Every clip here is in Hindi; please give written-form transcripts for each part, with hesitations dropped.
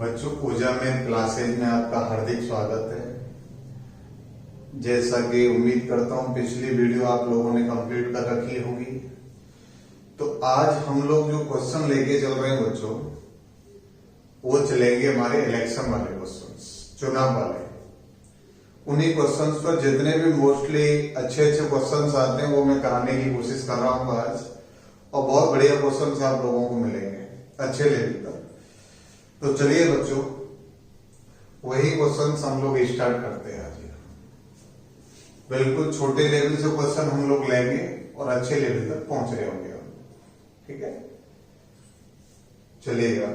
बच्चों, पूजा में क्लासेज में आपका हार्दिक स्वागत है। जैसा कि उम्मीद करता हूं पिछली वीडियो आप लोगों ने कंप्लीट कर रखी होगी। तो आज हम लोग जो क्वेश्चन लेके चल रहे हैं बच्चों, वो चलेंगे हमारे इलेक्शन वाले क्वेश्चंस, चुनाव वाले। उन्हीं क्वेश्चंस पर जितने भी मोस्टली अच्छे अच्छे क्वेश्चंस आते हैं वो मैं कराने की कोशिश कर रहा हूँ आज, और बहुत बढ़िया क्वेश्चंस आप लोगों को मिलेंगे अच्छे लेवल पर। तो चलिए बच्चों, वही क्वेश्चंस हम लोग स्टार्ट करते हैं आज। बिल्कुल छोटे लेवल से क्वेश्चन हम लोग लेंगे और अच्छे लेवल तक पहुंच रहे होंगे हम, ठीक है। चलिएगा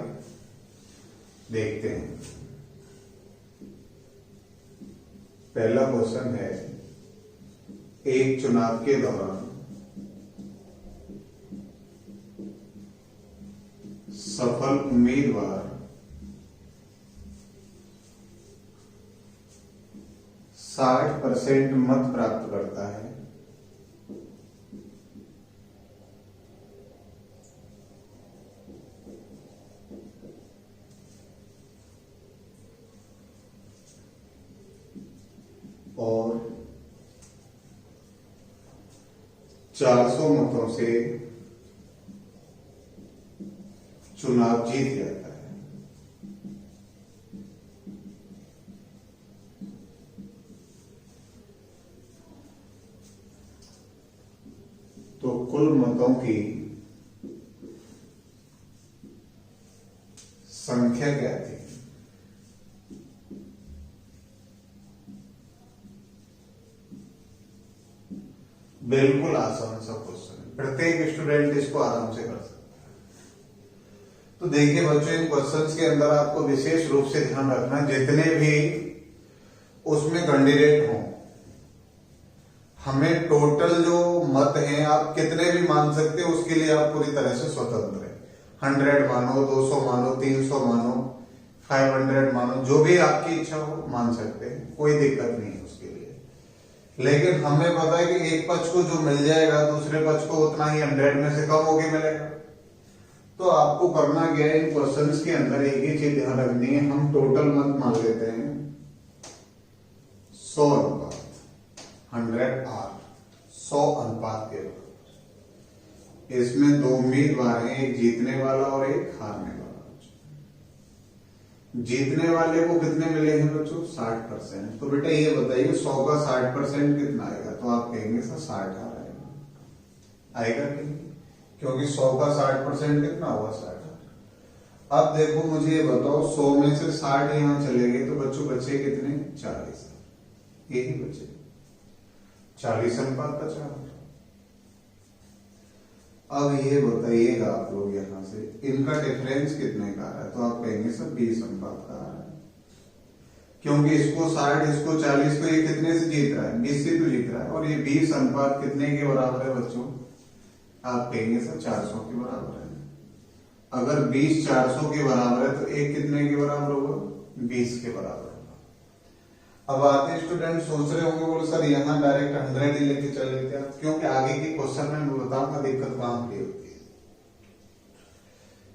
देखते हैं। पहला क्वेश्चन है, एक चुनाव के दौरान सफल उम्मीदवार 60% मत प्राप्त करता है और 400 मतों से चुनाव जीत जाता है। तो कुल मतों की संख्या क्या थी? बिल्कुल आसान सा क्वेश्चन है, प्रत्येक स्टूडेंट इसको आराम से कर सकता है। तो देखिए बच्चों, इन क्वेश्चंस के अंदर आपको विशेष रूप से ध्यान रखना, जितने भी उसमें कैंडिडेट हों, हमें टोटल जो मत हैं आप कितने भी मान सकते हो, उसके लिए आप पूरी तरह से स्वतंत्र है। 100 मानो, 200 मानो, 300 मानो, 500 मानो, जो भी आपकी इच्छा हो मान सकते हैं, कोई दिक्कत नहीं है उसके लिए। लेकिन हमें पता है कि एक पक्ष को जो मिल जाएगा दूसरे पक्ष को उतना ही 100 में से कम होके मिलेगा। तो आपको करना क्या है, इन क्वेश्चंस के अंदर एक ही चीज ध्यान रखनी है, हम टोटल मत मान लेते हैं 100 अनुपात, 100R, 100 अनुपात के बराबर। इसमें दो उम्मीदवार हैं, एक जीतने वाला और एक हारने वाला। जीतने वाले को कितने मिले हैं बच्चों? 60%। तो बेटा ये बताइए 100 का 60% कितना आएगा? तो आप कहेंगे सर 60 आ आएगा, आएगा नहीं, क्योंकि 100 का 60% कितना हुआ? 60। अब देखो मुझे ये बताओ, 100 में से 60 यहां चले गए तो बच्चों बचे कितने? 40। यही बचे 40 अनुपात 50। अब ये बताइएगा आप लोग यहां से इनका डिफरेंस कितने का आ रहा है? तो आप कहेंगे सर 20 अनुपात का आ रहा है, क्योंकि इसको 60, इसको 40, को ये कितने से जीत रहा है? 20 से तो जीत रहा है। और ये 20 अनुपात कितने के बराबर है बच्चों? आप कहेंगे सर 400 के बराबर है। अगर 20 400 के बराबर है तो एक कितने के बराबर होगा? 20 के बराबर होगा। अब आते स्टूडेंट सोच रहे होंगे, बोले सर यहाँ डायरेक्ट 100 ही लेके चल लेते हैं, क्योंकि आगे के क्वेश्चन में मैं बताऊंगा दिक्कत कहां खड़ी होती है,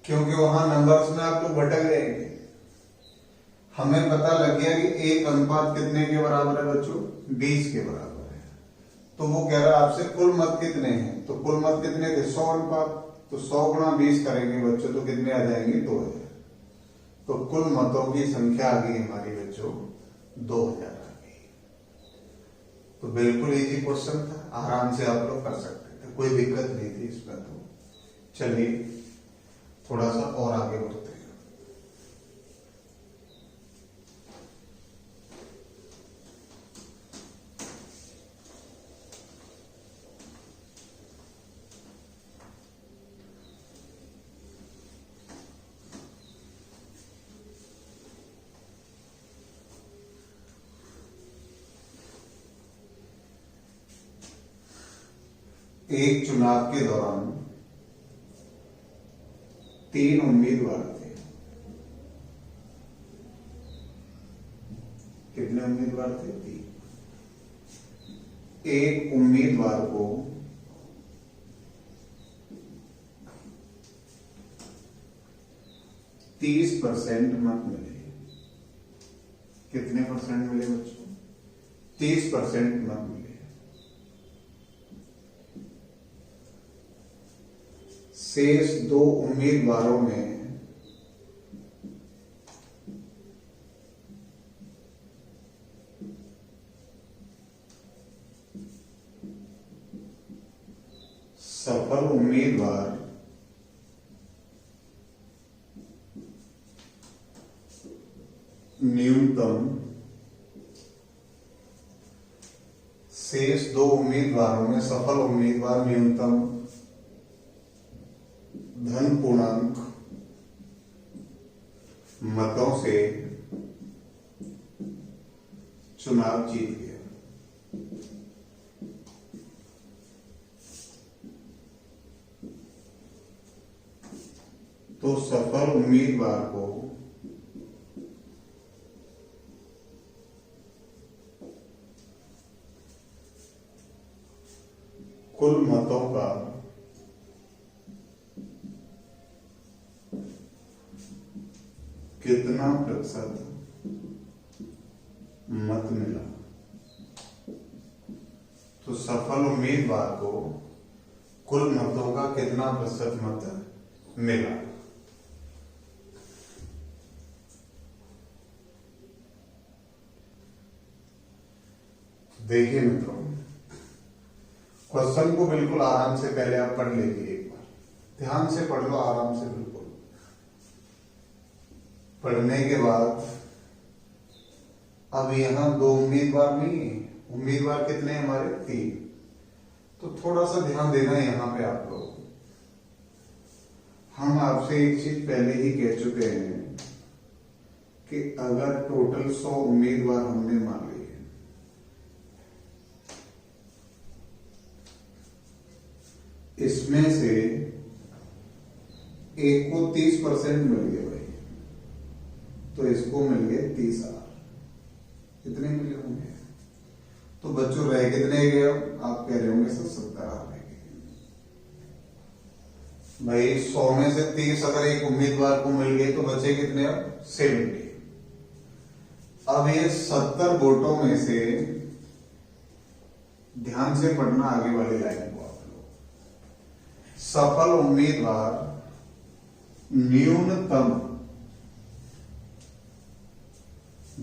क्योंकि वहां नंबर्स में आप लोग भटक जाएंगे। हमें पता लग गया कि एक अनुपात कितने के बराबर है बच्चों? 20 के बराबर है। तो वो कह रहा है आपसे कुल मत कितने हैं? तो कुल मत कितने थे? 100 अनुपात। तो 100 गुणा 20 करेंगे बच्चों तो कितने आ जाएंगे? 2000। तो कुल मतों की संख्या आ गई हमारी बच्चों 2000 आ गई। तो बिल्कुल इजी क्वेश्चन था, आराम से आप लोग कर सकते थे, कोई दिक्कत नहीं थी इसमें। तो चलिए थोड़ा सा और आगे बढ़ते हैं। एक चुनाव के दौरान 3 उम्मीदवार थे। कितने उम्मीदवार थे? 3। एक उम्मीदवार को 30% मत मिले। कितने परसेंट मिले बच्चों? 30% मत मिले। शेष 2 उम्मीदवारों में सफल उम्मीदवार न्यूनतम, शेष 2 उम्मीदवारों में सफल उम्मीदवार न्यूनतम धन पूर्णांक मतों से चुनाव जीत गया। तो सफल उम्मीदवार को कुल मतों का कितना प्रतिशत मत मिला? तो सफल उम्मीदवार को कुल मतों का कितना प्रतिशत मत मिला? देखिए मित्रों, क्वेश्चन को बिल्कुल आराम से पहले आप पढ़ लीजिए, एक बार ध्यान से पढ़ लो, आराम से बिल्कुल। पढ़ने के बाद अब यहां 2 उम्मीदवार नहीं है, उम्मीदवार कितने हमारे? 3। तो थोड़ा सा ध्यान देना है यहां पे आप लोग। हम आपसे एक चीज पहले ही कह चुके हैं कि अगर टोटल 100 उम्मीदवार हमने मान लिए, इसमें से एक को 30% मिल गए भाई, तो इसको मिल गए 30,000। कितने मिले होंगे? तो बच्चों रह कितने गए? आप कह रहे होंगे सर 70,000 रह गए। भाई 100 में से 30 अगर एक उम्मीदवार को मिल गए तो बचे कितने? अब 70। अब ये 70 वोटों में से, ध्यान से पढ़ना आगे वाली लाइन को आप लोग, सफल उम्मीदवार न्यूनतम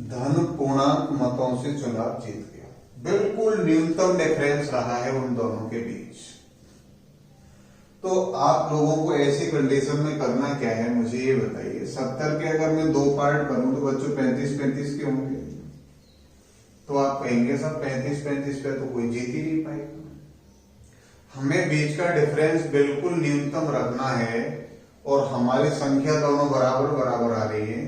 धन पूर्णांक मतों से चुनाव जीत गया। बिल्कुल न्यूनतम डिफरेंस रहा है उन दोनों के बीच। तो आप लोगों को ऐसी कंडीशन में करना क्या है, मुझे ये बताइए। 70 के अगर मैं 2 पार्ट करूं तो बच्चों 35-35 के होंगे। तो आप कहेंगे सर 35-35 पे तो कोई जीत ही नहीं पाएगा। हमें बीच का डिफरेंस बिल्कुल न्यूनतम रखना है और हमारी संख्या दोनों बराबर बराबर आ रही है,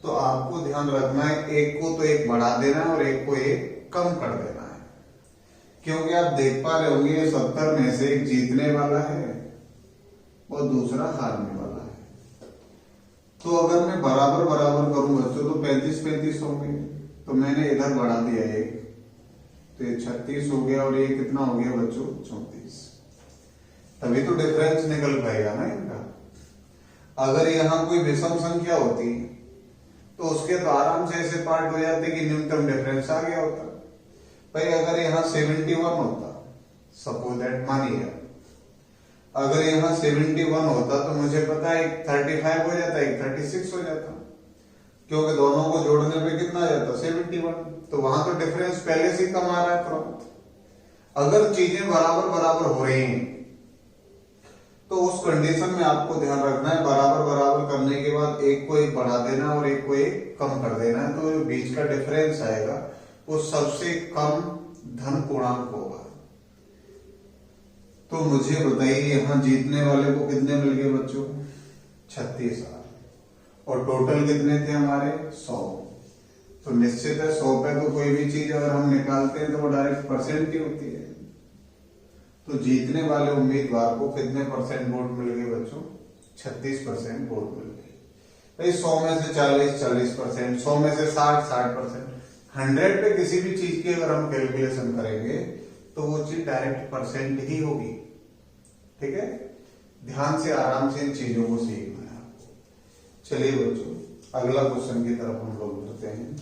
तो आपको ध्यान रखना है एक को तो एक बढ़ा देना है और एक को एक कम कर देना है। क्योंकि आप देख पा रहे होंगे 70 में से एक जीतने वाला है और दूसरा हारने वाला है। तो अगर मैं बराबर बराबर करूं बच्चों तो 35-35 होंगे, तो मैंने इधर बढ़ा दिया एक, तो ये 36 हो गया और ये कितना हो गया बच्चों? 34। तभी तो डिफरेंस निकल पाएगा ना इनका। अगर यहां कोई विषम संख्या होती तो उसके तो आराम से ऐसे पार्ट हो जाते कि न्यूनतम डिफरेंस आ गया होता। भाई अगर यहां 71 होता, सपोज दैट, मानिए अगर यहां 71 होता तो मुझे पता है एक 35 हो जाता, एक 36 हो जाता, क्योंकि दोनों को जोड़ने पे कितना आ जाता? 71। तो वहां तो डिफरेंस पहले से कम आ रहा है तुरंत। अगर चीजें बराबर बराबर हो रही हैं तो उस कंडीशन में आपको ध्यान रखना है बराबर बराबर करने के बाद एक को एक बढ़ा देना और एक को एक कम कर देना है, तो बीच का डिफरेंस आएगा वो सबसे कम धन पूर्णांक होगा। तो मुझे बताइए यहां जीतने वाले को कितने मिल गए बच्चों? 36,000। और टोटल कितने थे हमारे? 100। तो निश्चित है 100 पे तो कोई भी चीज अगर हम निकालते हैं तो वो डायरेक्ट परसेंट की होती है। तो जीतने वाले उम्मीदवार को कितने परसेंट वोट मिल गए बच्चों? 36% वोट मिल गए। भाई 100 में से 40% 100 में से 60%। 100 पे किसी भी चीज की अगर हम कैलकुलेशन करेंगे तो वो चीज डायरेक्ट परसेंट ही होगी। ठीक है, ध्यान से आराम से इन चीजों को सीखना है आपको। चलिए बच्चों, अगला क्वेश्चन की तरफ हम लोग बढ़ते हैं।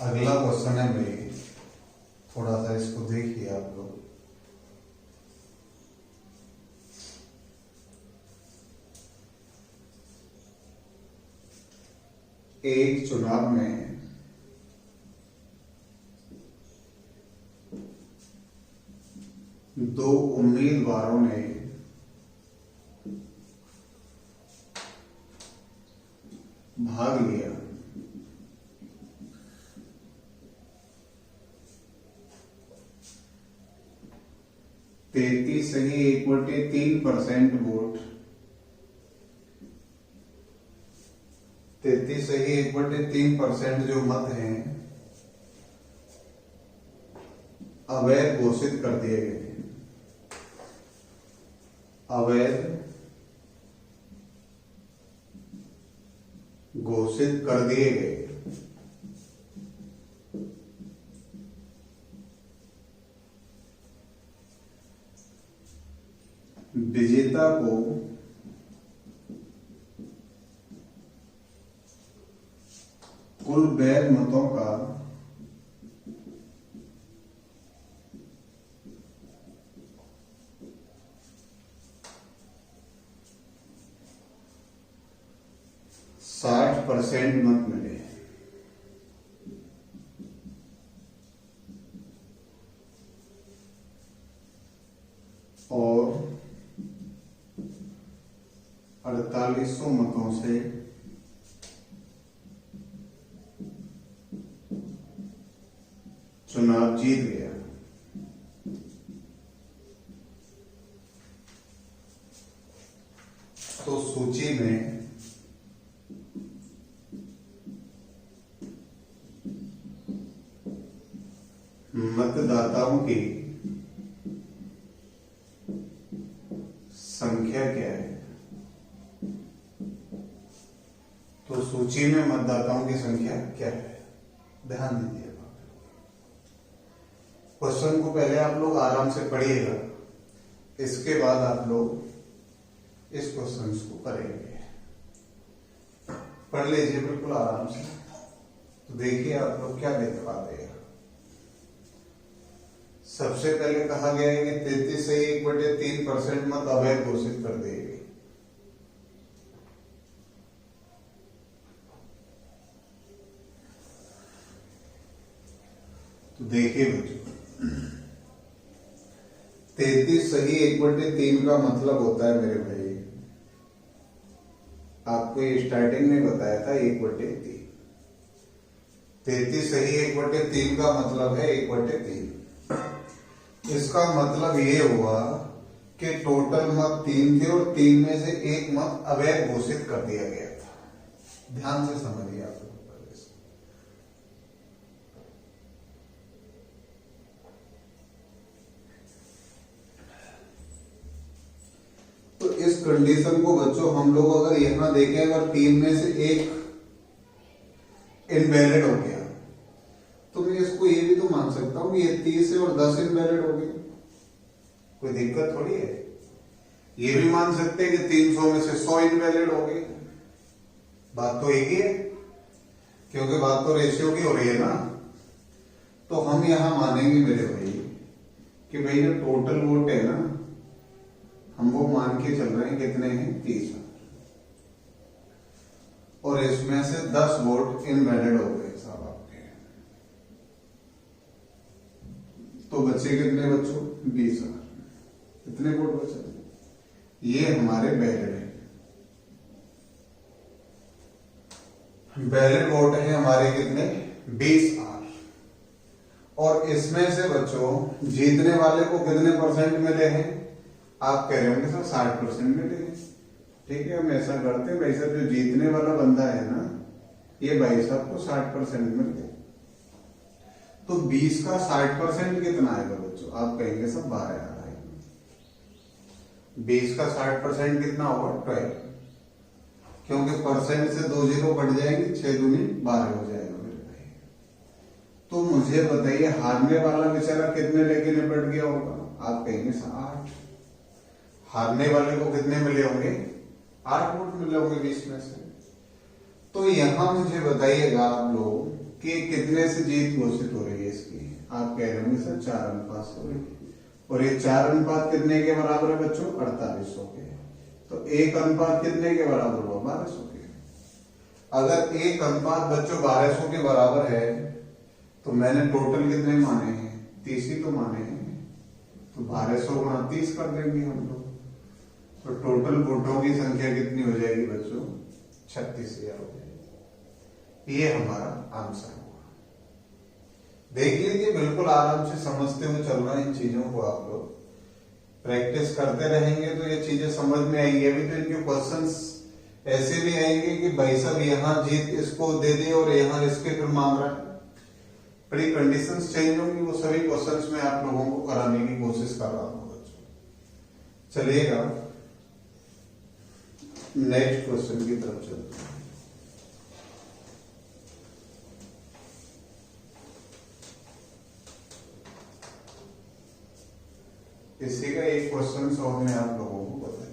अगला क्वेश्चन है मेरी, थोड़ा सा इसको देखिए आप लोग। एक चुनाव में दो उम्मीदवारों ने भाग लिया। तैतीस सही 1/3% वोट, 33 सही 1/3% जो मत हैं अवैध घोषित कर दिए गए। अवैध घोषित कर दिए गए। विजेता को कुल वैध मतों का 60% मत मिले। और 4800 मतों से चुनाव जीत गया। तो सूची में मतदाताओं की संख्या क्या है? तो सूची में मतदाताओं की संख्या क्या है? ध्यान दीजिए। क्वेश्चन को पहले आप लोग आराम से पढ़िएगा, इसके बाद आप लोग इस क्वेश्चन को करेंगे। पढ़ लीजिए बिल्कुल आराम से, तो देखिए आप लोग क्या देख पाते हैं। सबसे पहले कहा गया है कि 33 से 1/3% मत अवैध घोषित कर दिए गए। तो देखिए बच्चों, 33 सही 1/3 का मतलब होता है मेरे भाई, आपको ये स्टार्टिंग में बताया था 1/3। 33 सही 1/3 का मतलब है 1/3। इसका मतलब ये हुआ कि टोटल मत 3 थे और 3 में से 1 मत अवैध घोषित कर दिया गया था। ध्यान से समझिए आप लोग। तो इस कंडीशन को बच्चों हम लोग अगर यहां देखें, अगर 3 में से 1 इनवैलिड हो गया तो मैं इसको ये भी तो मान सकता हूं कि ये 30 है और 10 इनवैलिड हो गए, कोई दिक्कत थोड़ी है। ये भी मान सकते हैं कि 300 में से 100 इनवैलिड हो गई। बात तो एक ही है, क्योंकि बात तो रेशियो की हो रही है ना। तो हम यहां मानेंगे मेरे भाई कि भाई जो टोटल वोट है ना, हम वो मान के चल रहे हैं कितने हैं, 30। और इसमें से 10 वोट इनवैलिड हो गए साहब आपके। तो बचे कितने बच्चों, 20,000। कितने वोट बचे? ये हमारे वैलिड है। वैलिड वोट है हमारे कितने, 20,000। और इसमें से बच्चों जीतने वाले को कितने % मिले हैं? आप कह रहे होंगे सर 60% मिले हैं। ठीक है, हम ऐसा करते हैं भाई साहब, जो जीतने वाला बंदा है ना, ये भाई साहब को 60% मिल गए। तो 20 का 60% कितना आएगा बच्चों? आप कहेंगे सब 12,000 आएगा। 20 का 60% कितना होगा 12, क्योंकि परसेंट से 2 जीरो बढ़ जाएंगे, 6 दूनी 12 हो जाएगा मेरे भाई। तो मुझे बताइए हारने वाला बेचारा कितने लेके निपट गया होगा? आप कहेंगे 8। हारने वाले को कितने मिले होंगे? 8 वोट मिले होंगे 20 में से। तो यहां मुझे बताइएगा आप लोग कि कितने से जीत घोषित हो रही है इसकी? आप कह रहे होंगे सर 4-5 हो रही है, और ये 4 कितने के बराबर है बच्चों? 4800 के। तो 1 कितने के बराबर हुआ? 1200 के। अगर 1 बच्चों 1200 के बराबर है तो मैंने टोटल कितने माने हैं? 30 ही तो माने हैं। तो 1200 गुणा 30 कर देंगे हम लोग, तो टोटल वोटों की संख्या कितनी हो जाएगी बच्चों? 36,000 हो जाएगी। ये हमारा आंसर होगा। देख लीजिए, बिल्कुल आराम से समझते हुए चल रहा है इन चीजों को। आप लोग प्रैक्टिस करते रहेंगे तो ये चीजें समझ में आएंगी। अभी तो इनके क्वेश्चंस ऐसे भी आएंगे कि भाई साहब यहाँ जीत इसको दे दी और यहाँ इसके फिर मांग रहा है। बड़ी कंडीशंस चेंज होंगी, वो सभी क्वेश्चंस में आप लोगों को कराने की कोशिश कर रहा हूँ बच्चों। चलिएगा नेक्स्ट क्वेश्चन की तरफ चलते हैं। इसी का एक क्वेश्चन और मैं आप लोगों को बताता हूं।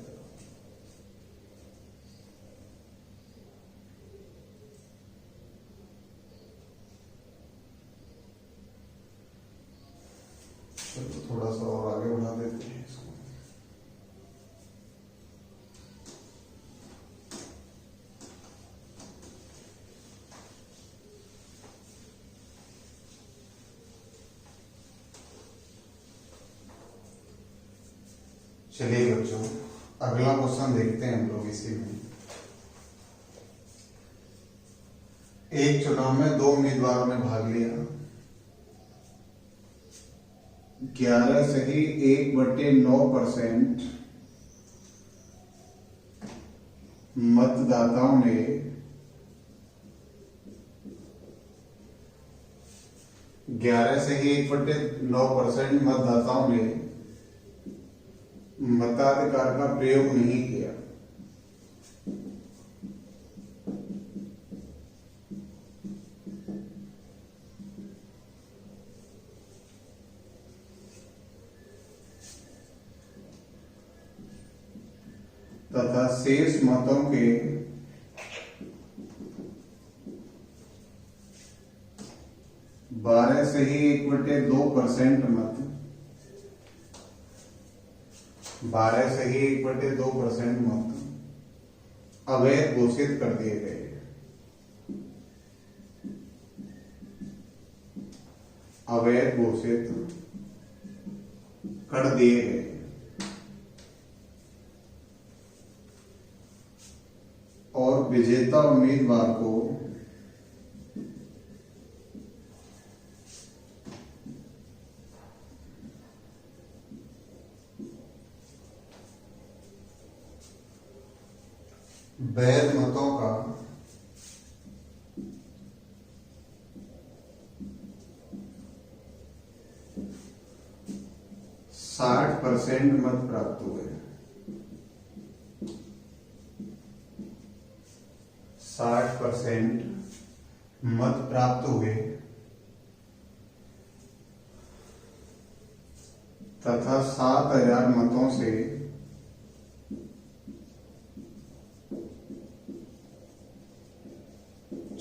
चलो थोड़ा सा और आगे बढ़ा देते हैं इसको। चलिए बच्चों, अगला क्वेश्चन देखते हैं हम लोग इसी में। एक चुनाव में 2 उम्मीदवारों ने भाग लिया। 11 सही 1/9% मतदाताओं ने मतदाताओं ने मताधिकार का प्रयोग नहीं किया। तथा शेष मतों के 12 सही 1/2% मत 12 सही 1/2% मत अवैध घोषित कर दिए गए। अवैध घोषित कर दिए गए और विजेता उम्मीदवार को वैध मतों का 60% मत प्राप्त हुए। 60% मत प्राप्त हुए तथा 7,000 मतों से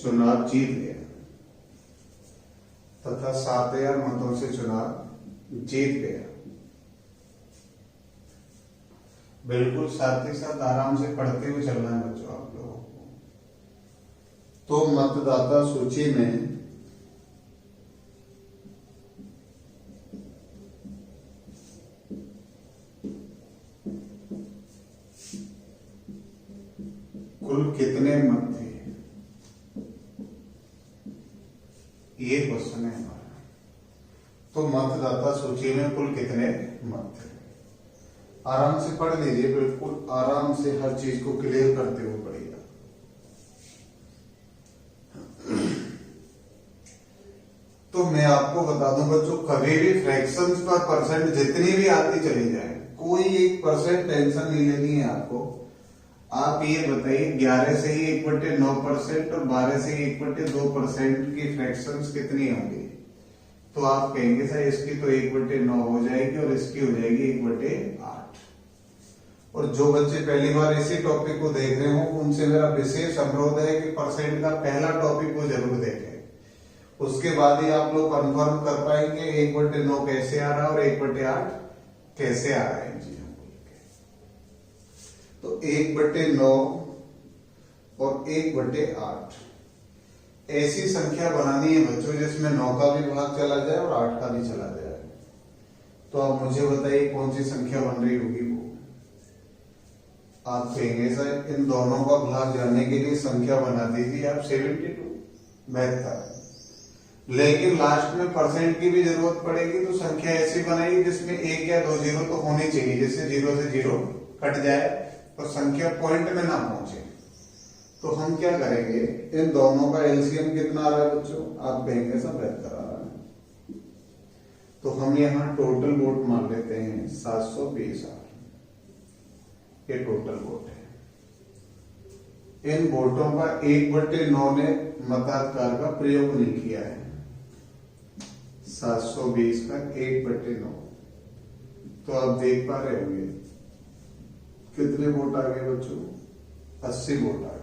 चुनाव जीत गया। तथा 7,000 मतों से चुनाव जीत गया। बिल्कुल साथ ही साथ आराम से पढ़ते हुए चलना है बच्चों आप लोगों को। तो मतदाता सूची में कुल कितने मत थे, ये क्वेश्चन है हमारा। तो मतदाता सूची में कुल कितने मत थे, आराम से पढ़ लीजिए। बिल्कुल आराम से हर चीज को क्लियर करते हुए पढ़िएगा। तो मैं आपको बता दूं बच्चों, कभी भी फ्रैक्शंस पर परसेंट जितनी भी आती चली जाए कोई 1% टेंशन नहीं लेनी है आपको। आप ये बताइए 11 से ही 1/9% और 12 से ही 1/2% की फ्रैक्शंस कितनी होंगी? तो आप कहेंगे सर इसकी तो 1/9 हो जाएगी और इसकी हो जाएगी 1/8। और जो बच्चे पहली बार इसी टॉपिक को देख रहे हो उनसे मेरा विशेष अनुरोध है कि परसेंट का पहला टॉपिक को जरूर देखें। उसके बाद ही आप लोग कंफर्म कर पाएंगे 1/9 कैसे आ रहा है और 1/8 कैसे आ रहा है इन चीजों को लेकर। तो 1/9 और 1/8 ऐसी संख्या बनानी है बच्चों जिसमें 9 का भी भाग चला जाए और 8 का भी चला जाए। तो आप मुझे बताइए कौन सी संख्या बन रही होगी वो? आप कहेंगे सर इन दोनों का भाग जानने के लिए संख्या बना दीजिए आप 72 72। लेकिन लास्ट में परसेंट की भी जरूरत पड़ेगी तो संख्या ऐसी बनाइए जिसमें 1 या 2 जीरो तो होनी चाहिए, जिससे 0 से 0 कट जाए और संख्या पॉइंट में ना पहुंचे। तो हम क्या करेंगे, इन दोनों का एलसीएम कितना आ रहा है बच्चों? आप कहेंगे सब 72 आ रहा है। तो हम यहाँ टोटल वोट मान लेते हैं 720 आ। ये टोटल वोट है। इन वोटों का 1/9 ने मताधिकार का प्रयोग नहीं किया है। 720 का 1/9। तो आप देख पा रहे होंगे कितने वोट आ गए बच्चों? 80 वोट आ गए।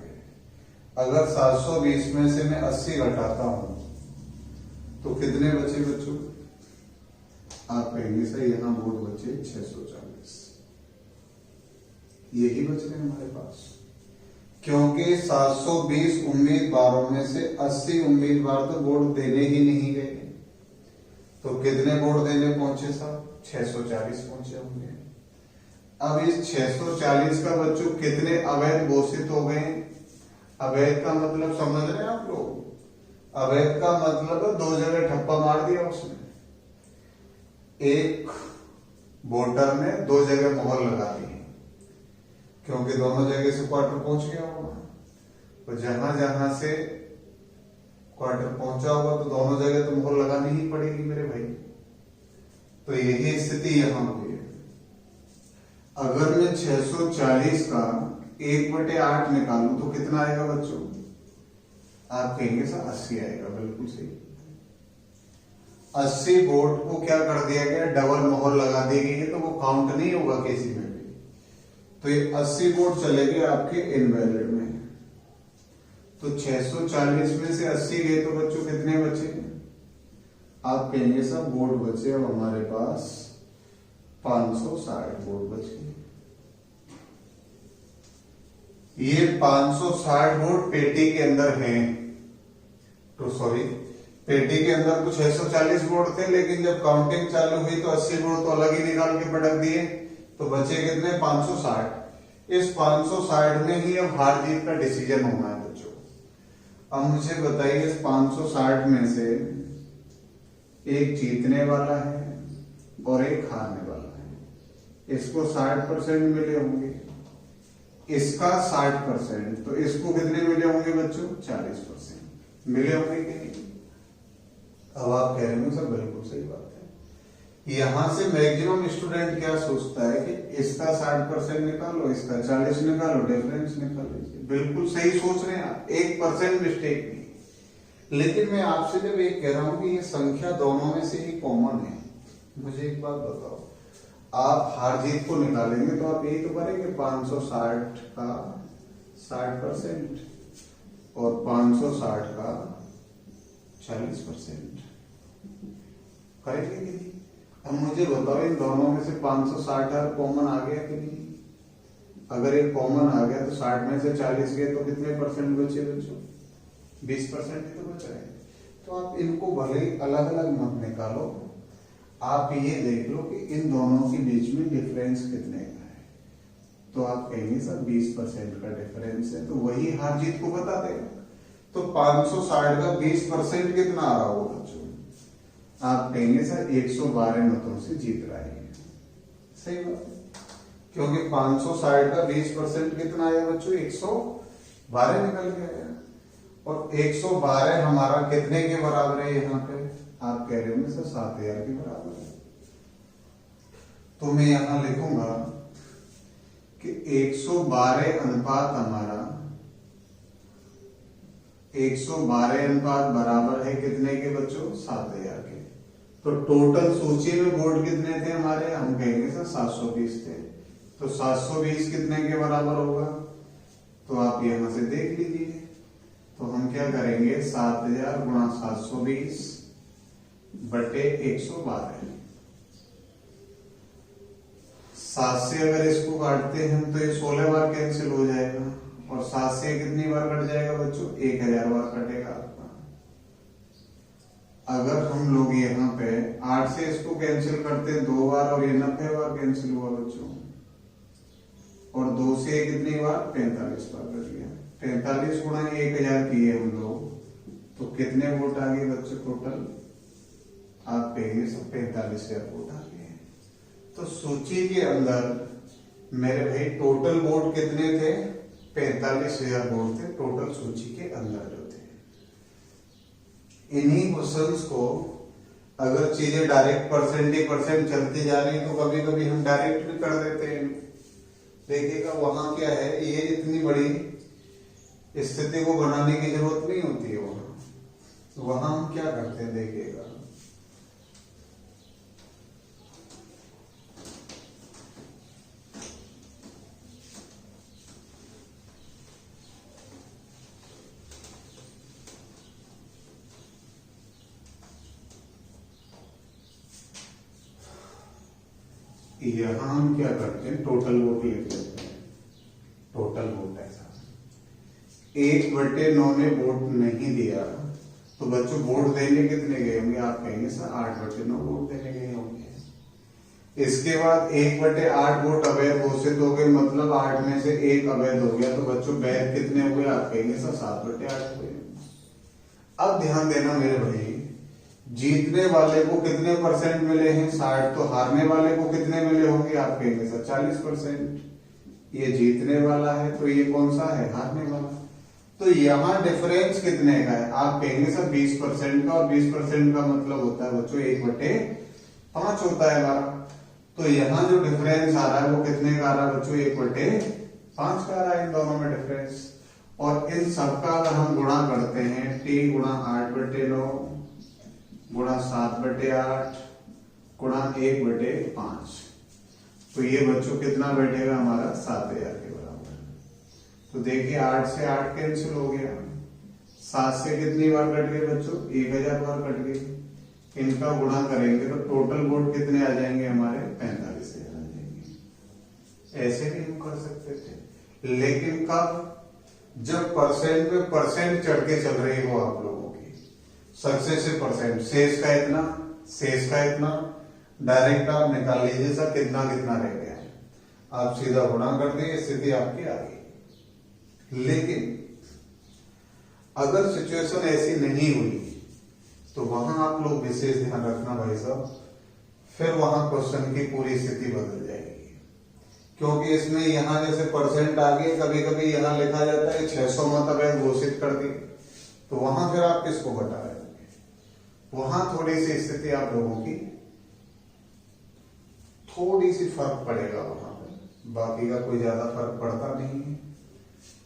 अगर 720 में से मैं 80 घटाता हूं तो कितने बचे बच्चों? आप कहेंगे सर यहाँ वोट बचे 640। यही बच रहे हमारे पास, क्योंकि 720 उम्मीदवारों में से 80 उम्मीदवार तो वोट देने ही नहीं गए। तो कितने वोट देने पहुंचे साहब? 640 पहुंचे होंगे। अब इस 640 का बच्चों कितने अवैध घोषित हो गए? अवैध का मतलब समझ रहे हैं आप लोग? अवैध का मतलब है 2 जगह ठप्पा मार दिया उसने। एक वोटर ने 2 जगह मोहर लगा दी क्योंकि दोनों जगह से क्वार्टर पहुंच गया होगा। तो जहां जहां से क्वार्टर पहुंचा होगा तो दोनों जगह तो मोहर लगानी ही पड़ेगी मेरे भाई। तो यही स्थिति यहां हुई है। अगर मैं 640 का 1/8 निकालूं तो कितना आएगा बच्चों? आप कहेंगे सर 80 आएगा। बिल्कुल सही। 80 वोट को क्या कर दिया गया? डबल मोहर लगा दी गई है, तो वो काउंट नहीं होगा किसी में भी। तो ये 80 वोट चले गए आपके इनवैलिड में। तो 640 में से 80 गए तो बच्चों कितने बचे? आप कहेंगे सब वोट बचे अब हमारे पास 560 वोट बचे। ये 560 वोट पेटी के अंदर हैं। तो सॉरी, पेटी के अंदर तो 640 वोट थे, लेकिन जब काउंटिंग चालू हुई तो 80 वोट तो अलग ही निकाल के पटक दिए। तो बचे कितने? 560। इस 560 में ही अब हार जीत का डिसीजन होना है बच्चों। अब मुझे बताइए इस 560 में से एक जीतने वाला है और एक हारने वाला है। इसको 60% मिले होंगे, इसका 60%, तो इसको कितने मिले होंगे बच्चों? 40% मिले होंगे कि नहीं? अब आप कह रहे हो सर बिल्कुल सही बात है। यहां से मैक्सिमम स्टूडेंट क्या सोचता है कि इसका 60% निकालो, इसका 40 निकालो, डिफरेंस निकाल लीजिए। बिल्कुल सही सोच रहे हैं आप, 1% मिस्टेक नहीं। लेकिन मैं आपसे जब एक कह रहा हूं कि ये संख्या दोनों में से ही कॉमन है, मुझे एक बात बताओ, आप हार जीत को निकालेंगे तो आप यही तो करेंगे 560 का 60% और 560 का 40% करेंगे कि नहीं? अब मुझे बताओ इन दोनों में से 560 कॉमन आ गया कि नहीं? अगर एक कॉमन आ गया तो 60 में से 40 गए तो कितने परसेंट बचे बच्चों? 20% ही तो बच रहे हैं। तो आप इनको भले ही अलग अलग मत निकालो, आप ये देख लो कि इन दोनों के बीच में डिफरेंस कितने का है। तो आप कहेंगे सर 20% का डिफरेंस है, तो वही हार जीत को बता देगा। तो 560 का 20% कितना आ रहा होगा बच्चों? आप कहेंगे सर 112 मतों से जीत रहा है। सही बात है, क्योंकि 560 का 20% कितना आया बच्चों? 112 निकल के आया। और 112 हमारा कितने के बराबर है यहाँ पे? आप कह रहे होंगे सर 7000 के बराबर है। तो मैं यहां लिखूंगा कि 112 अनुपात हमारा 112 अनुपात बराबर है कितने के बच्चों? 7000 के। तो टोटल सूची में वोट कितने थे हमारे? हम कहेंगे सर 720 थे। तो 720 कितने के बराबर होगा? तो आप यहां से देख लीजिए। तो हम क्या करेंगे? 7000 गुणा 720 बटे 112। 7 से अगर इसको काटते हैं तो ये 16 बार कैंसिल हो जाएगा, और 7 से कितनी बार कट जाएगा बच्चों? 1000 बार कटेगा आपका। अगर हम लोग यहाँ पे 8 से इसको कैंसिल करते हैं 2 बार, और ये 90 बार कैंसिल हुआ बच्चों, और 2 से कितनी बार? 45 बार कट गया। 45 गुणा 1000 किए हम लोग, तो कितने वोट आ गए बच्चों टोटल? आप कहेंगे सब 45,000 वोट आ गए। तो सूची के अंदर मेरे भाई टोटल वोट कितने थे? 45,000 वोट थे टोटल सूची के अंदर जो थे। इन्हीं क्वेश्चंस को अगर चीजें डायरेक्ट परसेंट चलती जा रही तो कभी कभी हम डायरेक्ट भी कर देते हैं। देखिएगा वहां क्या है, ये इतनी बड़ी स्थिति को बनाने की जरूरत नहीं होती है। वहां हम क्या करते हैं देखिएगा, यहां हम क्या करते हैं? टोटल वोट लिख लेते हैं। टोटल वोट ऐसा 1/9 ने वोट नहीं दिया, तो बच्चों वोट देने कितने गए होंगे? आप कहेंगे सर 8/9 वोट देने गए होंगे। इसके बाद 1/8 वोट अवैध घोषित हो गए, मतलब 8 में से 1 अवैध हो गया, तो बच्चों वैध कितने हुए? आप कहेंगे सर 7/8 हुए। अब ध्यान देना मेरे भाई, जीतने वाले को कितने परसेंट मिले हैं? 60। तो हारने वाले को कितने मिले होंगे? आप कहेंगे सर 40%। ये जीतने वाला है, तो ये कौन सा है? हारने वाला। तो यहाँ डिफरेंस कितने का है? आप कहेंगे सर 20% का, और 20% का मतलब होता है बच्चों 1/5 होता है हमारा। तो यहाँ जो डिफरेंस आ रहा है वो कितने का आ रहा है बच्चों? 1/5 का आ रहा है इन दोनों में डिफरेंस। और इन सबका अगर हम गुणा करते हैं, t गुणा 8/9 गुणा 7/8 गुणा 1/5, तो ये बच्चों कितना बैठेगा हमारा? 7000 के बराबर। तो देखिए 8 से 8 कैंसिल हो गया, 7 से कितनी बार कट गए बच्चों? 1000 बार कट गए। इनका गुणा करेंगे तो टोटल वोट कितने आ जाएंगे हमारे? 45,000 आ जाएंगे। ऐसे भी हम कर सकते थे, लेकिन कब? जब परसेंट पे परसेंट चढ़ के चल रही हो आप लोगों की, सक्सेस से परसेंट, शेष का इतना, शेष का इतना, डायरेक्ट आप निकाल लीजिए सर कितना कितना रह गया। आप सीधा गुणा कर दिए, स्थिति आपकी आ गई। लेकिन अगर सिचुएशन ऐसी नहीं हुई तो वहां आप लोग विशेष ध्यान रखना भाई साहब, फिर वहां क्वेश्चन की पूरी स्थिति बदल जाएगी। क्योंकि इसमें यहां जैसे परसेंट आ गए, कभी कभी यहां लिखा जाता है 600 मत अवैध घोषित कर दी, तो वहां फिर आप किसको बता रहे होंगे? वहां थोड़ी सी स्थिति आप लोगों की थोड़ी सी फर्क पड़ेगा वहां पर, बाकी का कोई ज्यादा फर्क पड़ता नहीं है।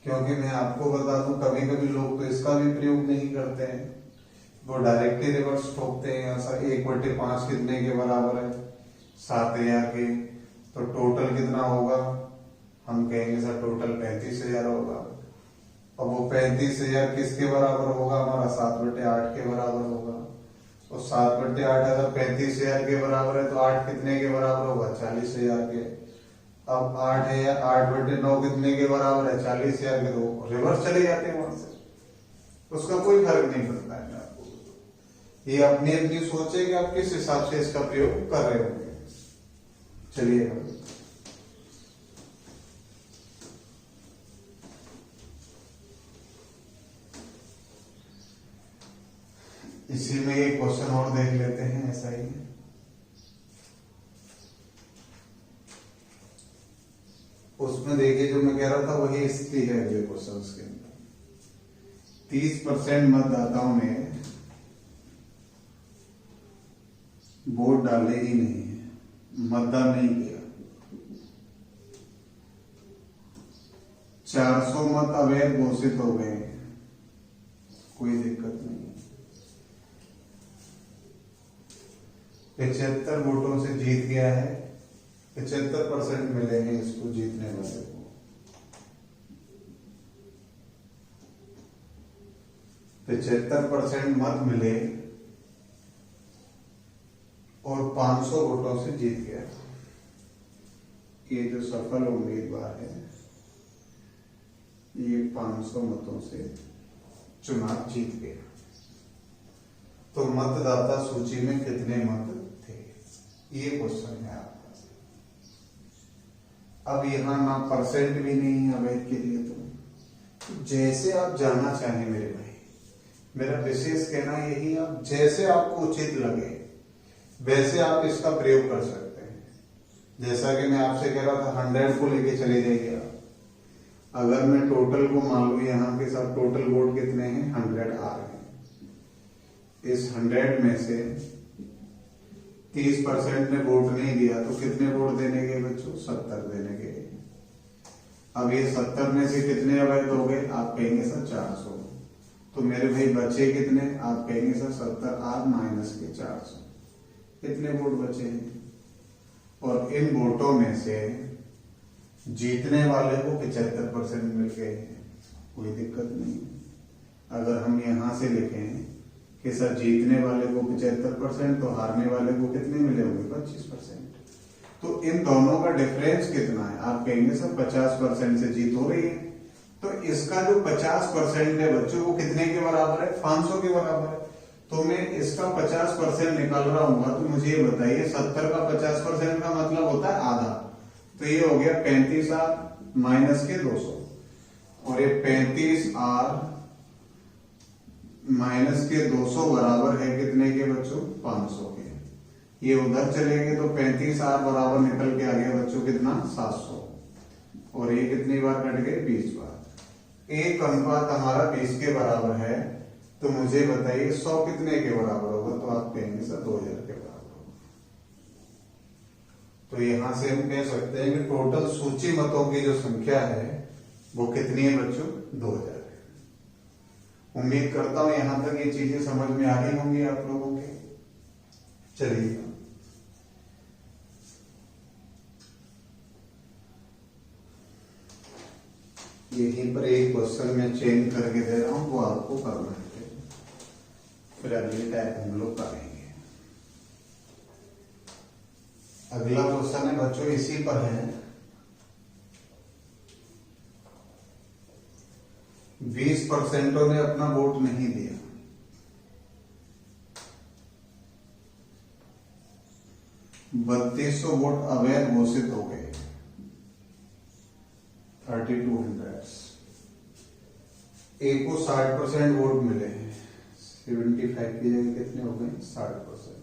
क्योंकि मैं आपको बता दूं, कभी कभी लोग तो इसका भी प्रयोग नहीं करते हैं, वो डायरेक्टली रिवर्स ठोकते हैं। ऐसा 1/5 कितने के बराबर है? 7000 के। तो टोटल कितना होगा? हम कहेंगे सर टोटल 35,000 होगा। और वो 35,000 किसके बराबर होगा? हमारा 7/8 के बराबर होगा। और 7/8 अगर 35,000 के बराबर है तो 8 कितने के बराबर होगा? 40,000 के। अब 8 है, 8/9 कितने के बराबर है? 40,000 के। तो रिवर्स चले जाते हैं वहां से, उसका कोई फर्क नहीं पड़ता है। आपको ये अपनी अपनी सोच है कि आप किस हिसाब से इसका प्रयोग कर रहे होंगे। चलिए इसी में एक क्वेश्चन और देख लेते हैं, ऐसा ही है। उसमें देखिए जो मैं कह रहा था वही स्थिति है अगले क्वेश्चन के अंदर। 30% मतदाताओं ने वोट डाले ही नहीं है, मतदान नहीं किया, 400 मत अवैध घोषित हो गए, कोई दिक्कत नहीं। 75 वोटों से जीत गया है, 75% मिले हैं इसको जीतने वाले को। 75% मत मिले और 500 वोटों से जीत गया। ये जो सफल उम्मीदवार है ये 500 मतों से चुनाव जीत गया। तो मतदाता सूची में कितने मत थे, ये क्वेश्चन है आपका। अब यहां ना परसेंट भी नहीं है अवैध के लिए, तो जैसे आप जाना चाहें मेरे भाई, मेरा विशेष कहना यही, आप जैसे आपको उचित लगे वैसे आप इसका प्रयोग कर सकते हैं। जैसा कि मैं आपसे कह रहा था 100 को लेके चले जाइए आप। अगर मैं टोटल को मान लू, यहाँ के साथ टोटल वोट कितने हैं, 100 आ रहे हैं। इस 100 में से 30% ने वोट नहीं दिया तो कितने वोट देने के बच्चों, 70 देने के। अब ये 70 में से कितने अवैध हो गए, आप कहेंगे सर 400। तो मेरे भाई बचे कितने, आप कहेंगे सर 70 आर माइनस के 400, कितने वोट बचे हैं। और इन वोटों में से जीतने वाले को 75% मिल गए हैं, कोई दिक्कत नहीं। अगर हम यहां से लिखें कि सर जीतने वाले को 75% तो हारने वाले को कितने मिले होंगे, 25%। तो इन दोनों का डिफरेंस कितना है, आप कहेंगे सर 50% से जीत हो रही है। तो इसका जो 50% है बच्चों वो कितने के बराबर है, 500 के बराबर है। तो मैं इसका 50% निकाल रहा हूँ, तो मुझे ये बताइए 70 का 50% का मतलब होता है आधा। तो ये हो गया 35 आर माइनस के 200, और ये 35 आर माइनस के 200 बराबर है कितने के बच्चों, 500 के। ये उधर चलेंगे तो 35 आर बराबर निकल के आ गया बच्चों कितना, 700। और ये कितनी बार कट गए, 20 बार। एक अनुपात हमारा 20 के बराबर है, तो मुझे बताइए 100 कितने के बराबर होगा, तो आप कहेंगे सर 2000 के बराबर होगा। तो यहां से हम कह सकते हैं कि टोटल सूची मतों की जो संख्या है वो कितनी है बच्चों, 2000 है। उम्मीद करता हूं यहां तक ये चीजें समझ में आ रही होंगी आप लोगों के। चलिए यहीं पर एक क्वेश्चन में चेंज करके दे रहा हूं, वो आपको करना है, फिर अगली टाइप हम लोग करेंगे। अगला क्वेश्चन है बच्चों इसी पर है, 20% ने अपना वोट नहीं दिया, 3200 वोट अवैध घोषित हो गए, 3200। एक को 60% वोट मिले हैं, 75 की जगह कितने हो गए, 60%।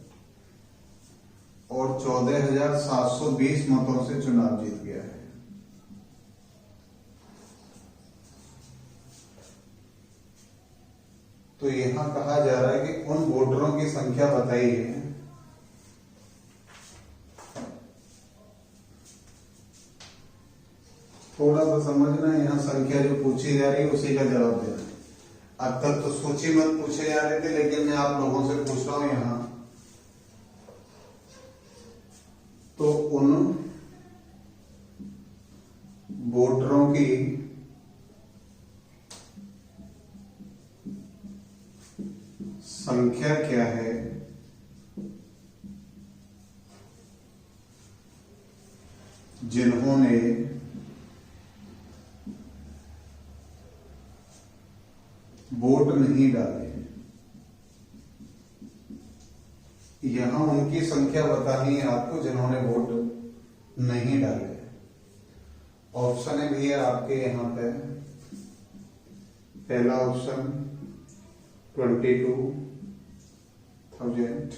और 14,720 मतों से चुनाव जीत गया है। तो यहां कहा जा रहा है कि उन वोटरों की संख्या बताइए थोड़ा सा समझना है, यहाँ संख्या जो पूछी जा रही है उसी का जवाब देना है। अब तक तो सूची मत पूछे जा रहे थे, लेकिन मैं आप लोगों से पूछ रहा हूं यहां, तो उन वोटरों की संख्या क्या है जिन्होंने वोट नहीं डाले। यहां उनकी संख्या बतानी है आपको जिन्होंने वोट नहीं डाले। ऑप्शन है भैया आपके यहां पे, पहला ऑप्शन 22,000,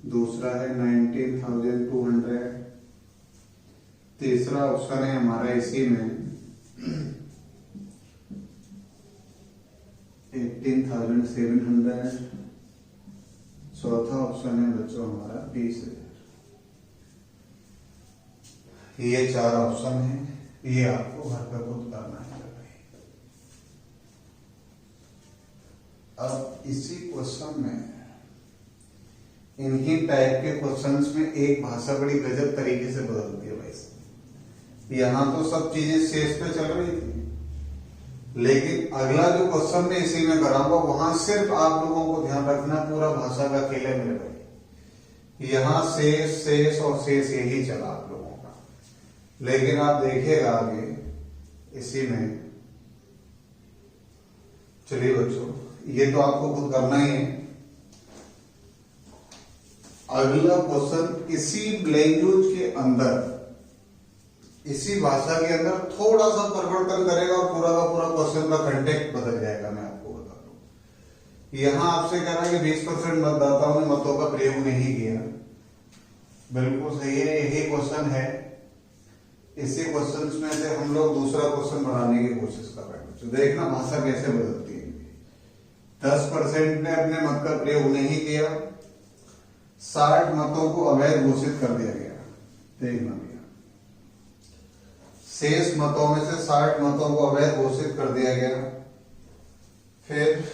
दूसरा है 19,200, तीसरा ऑप्शन है हमारा इसी में 18,700, चौथा ऑप्शन है बच्चों हमारा 20,000। ये 4 ऑप्शन है, ये आपको घर पे खुद करना है भाई। अब इसी क्वेश्चन में, इन्हीं टाइप के क्वेश्चंस में एक भाषा बड़ी गजब तरीके से बदलती है भाई। यहां तो सब चीजें शेष पे चल रही थी, लेकिन अगला जो क्वेश्चन में इसी में कराऊंगा वहां सिर्फ आप लोगों को ध्यान रखना पूरा भाषा का खेल है मेरे भाई। यहां शेष शेष और शेष यही चला आप लोगों का, लेकिन आप देखिएगा आगे इसी में। चलिए बच्चों, ये तो आपको खुद करना ही है। अगला क्वेश्चन इसी लैंग्वेज के अंदर, इसी भाषा के अंदर थोड़ा सा परिवर्तन करेगा और पूरा का पूरा क्वेश्चन का कंटेक्ट बदल जाएगा। मैं आपको बता दूं, यहां आपसे कह रहा है कि 20% मतदाताओं ने मतों का प्रयोग नहीं किया। बिल्कुल सही है, यही क्वेश्चन है। इसी क्वेश्चन में से हम लोग दूसरा क्वेश्चन बनाने की कोशिश कर रहे हैं। तो देखना भाषा कैसे बदलती है। 10% ने अपने मत का प्रयोग नहीं किया, 60 मतों को अवैध घोषित कर दिया गया। देखना भैया, शेष मतों में से 60 मतों को अवैध घोषित कर दिया गया। फिर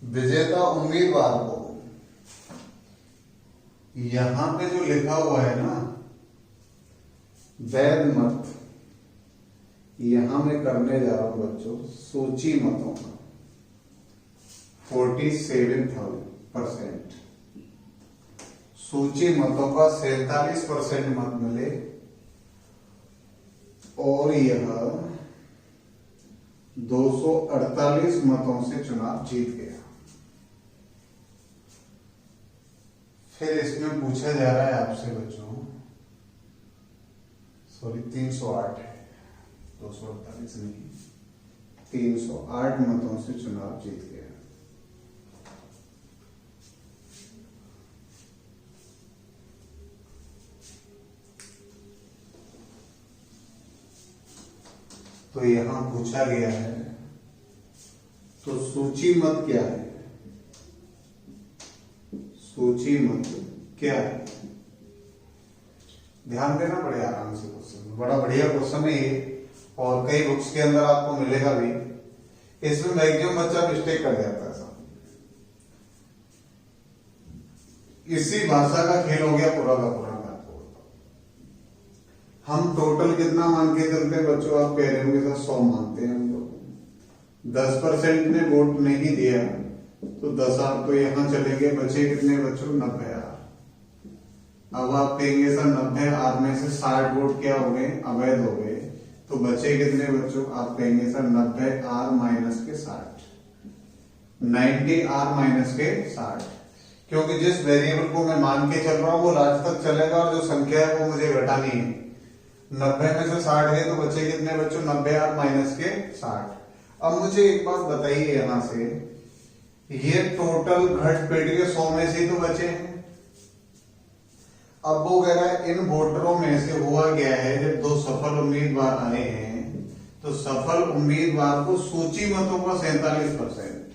विजेता उम्मीदवार को, यहां पे जो लिखा हुआ है ना वैध मत, यहां मैं करने जा रहा हूं बच्चों सूची मतों का 47% सूची मतों का 47% मत मिले और यह 248 मतों से चुनाव जीत गया। फिर इसमें पूछा जा रहा है आपसे बच्चों, सॉरी 308 है, 248 नहीं, 308 मतों से चुनाव जीत गया। तो यहां पूछा गया है, तो सूची मत क्या है? सूची मत क्या है? ध्यान देना बड़े आराम से क्वेश्चन, बड़ा बढ़िया क्वेश्चन है ये, और कई बुक्स के अंदर आपको मिलेगा भी। इसमें मैक्सिमम बच्चा मिस्टेक कर जाता है। इसी भाषा का खेल हो गया पूरा का पूरा। मैं आपको बताऊं, हम टोटल कितना मान के चलते हैं बच्चों? आप कह रहे होंगे सर 100 मानते हैं हम लोग। 10% ने वोट नहीं दिया तो 10,000 तो यहां चलेंगे, बचे कितने बच्चों? 90,000। अब आप कहेंगे सर 90,000 में से 60 वोट क्या हो गए? अवैध हो गए, तो बचे कितने बच्चों? आप कहेंगे सर 90R माइनस के 60, 90R माइनस के 60, क्योंकि जिस वेरिएबल को मैं मान के चल रहा हूं वो लास्ट तक चलेगा और जो संख्या है वो मुझे घटानी है। 90 में से 60 गए तो बचे कितने बच्चों? 90R माइनस के 60। अब मुझे एक बात बताइए, यहां से ये टोटल घट पेट के 100 में से ही तो बचे हैं। अब वो कह रहा है इन वोटरों में से हुआ गया है, जब 2 सफल उम्मीदवार आए हैं तो सफल उम्मीदवार को सूची मतों का 47%,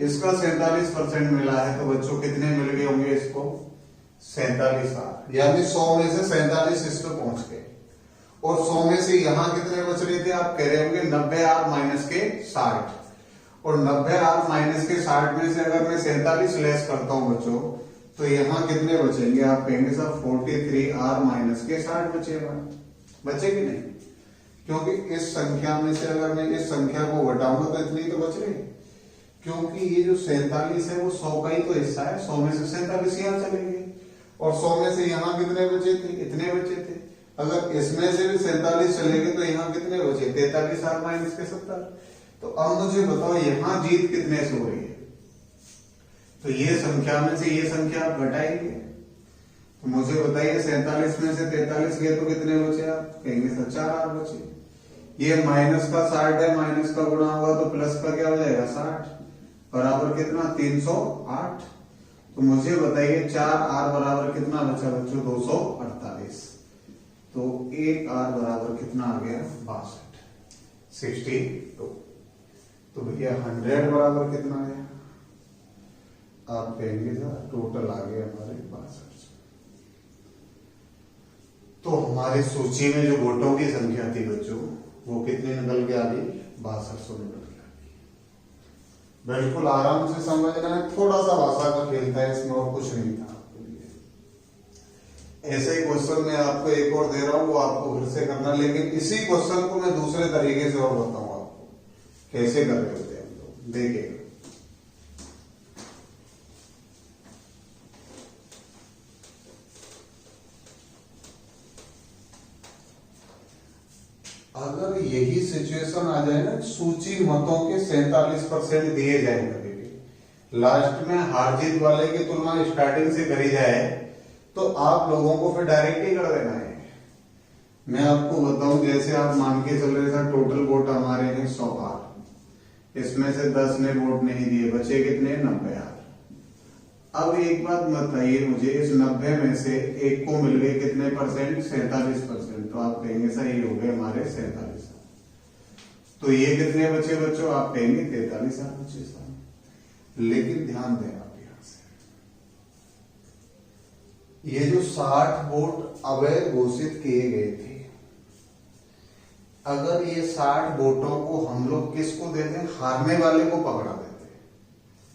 इसका 47% मिला है, तो बच्चों कितने मिल गए होंगे इसको? 47R, यानी 100 में से 47 इस पे पहुंच गए। और 100 में से यहां कितने बच रहे थे? आप कह रहे होंगे 90R माइनस के 60, और 90R माइनस के 60 में से अगर मैं 47 लेस करता हूं बच्चों, तो यहां कितने बचेंगे? आप कहेंगे सर 43R माइनस के 60 बचेगा। बचेगी नहीं, क्योंकि इस संख्या में से अगर मैं इस संख्या को घटाऊंगा तो इतनी तो बच रही, क्योंकि ये जो 47 है वो 100 का ही तो हिस्सा है। 100 में से 47 यहां चलेंगे, और 100 में से यहां कितने बचे थे? इतने बचे थे। अगर इसमें से भी 47 चलेंगे तो यहां कितने बचे? 43R माइनस के 70। तो अब मुझे बताओ यहां जीत कितने से हो रही है? तो ये संख्या में से ये संख्या आप घटाएंगे, तो मुझे बताइए 47 में से 43 गए तो कितने बचे? आप कहेंगे सर 4R बचे। ये माइनस का 60 है, माइनस का गुणा होगा तो प्लस का क्या हो जाएगा? 60 बराबर कितना? 308। तो मुझे बताइए 4R बराबर कितना बचा बच्चों? 248। तो 1R बराबर कितना आ गया? 62, 62। तो भैया 100 बराबर कितना आया? आप कहेंगे सर टोटल आ गया हमारे 62। तो हमारी सूची में जो वोटों की संख्या थी बच्चों, वो कितनी निकल के आ गई? 6200 निकल के आ गई। बिल्कुल आराम से समझना है, थोड़ा सा भाषा का खेल था इसमें और कुछ नहीं था आपके लिए। ऐसे ही क्वेश्चन मैं आपको एक और दे रहा हूं, वो आपको फिर से करना, लेकिन इसी क्वेश्चन को मैं दूसरे तरीके से और बताऊंगा आपको कैसे कर रहे होते हैं हम लोग, देखिएगा। अगर यही सिचुएशन आ जाए ना, सूची मतों के 47% दिए जाए कभी भी, लास्ट में हार जीत वाले की तुलना स्टार्टिंग से करी जाए, तो आप लोगों को फिर डायरेक्ट ही कर देना है। मैं आपको बताऊं, जैसे आप मान के चल रहे थे टोटल वोट हमारे हैं 100,000, इसमें से 10 ने वोट नहीं दिए, बचे कितने? 90,000। अब एक बात बताइए मुझे, इस 90 में से एक को मिल गए कितने परसेंट? 47%। तो आप कहेंगे सही हो गए हमारे 47। तो ये कितने बचे बच्चों? आप कहेंगे 43 बचे साहब। लेकिन ध्यान दें आप यहां से, ये जो 60 वोट अवैध घोषित किए गए थे, अगर ये 60 वोटों को हम लोग किसको देते? हारने वाले को पकड़ा देते,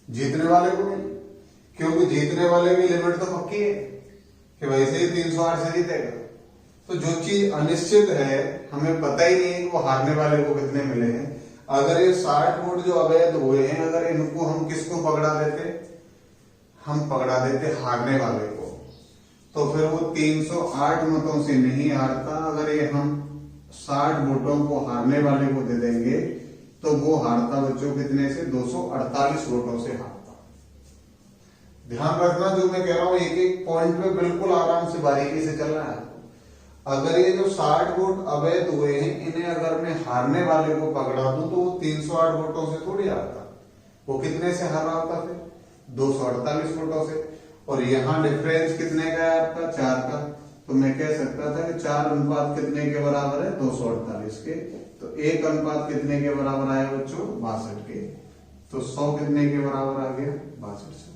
जीतने वाले को नहीं। क्योंकि जीतने वाले की लिमिट तो पक्की है कि वैसे ही 308 से जीतेगा। तो जो चीज अनिश्चित है, हमें पता ही नहीं है कि वो हारने वाले को कितने मिले हैं। अगर ये 60 वोट जो अवैध हुए हैं, अगर इनको हम किसको पकड़ा देते? हम पकड़ा देते हारने वाले को, तो फिर वो 308 मतों से नहीं हारता। अगर ये हम 60 वोटों को हारने वाले को दे देंगे तो वो हारता बच्चों कितने से? 248 वोटों से हारता। ध्यान रखना जो मैं कह रहा हूं, एक एक पॉइंट पे बिल्कुल आराम से बारीकी से चलना है। अगर ये जो 60 वोट अवैध हुए हैं, इन्हें अगर मैं हारने वाले को पकड़ा दूं तो वो 308 वोटों से थोड़ी हारता, वो कितने से हारा होता? फिर 248 वोटों से। और यहाँ डिफरेंस कितने का है आपका? 4 का। तो मैं कह सकता था कि 4 अनुपात कितने के बराबर है? 248 के। तो 1 अनुपात कितने के बराबर आया बच्चों? 62 के। तो 100 कितने के बराबर आ गया? 62 से।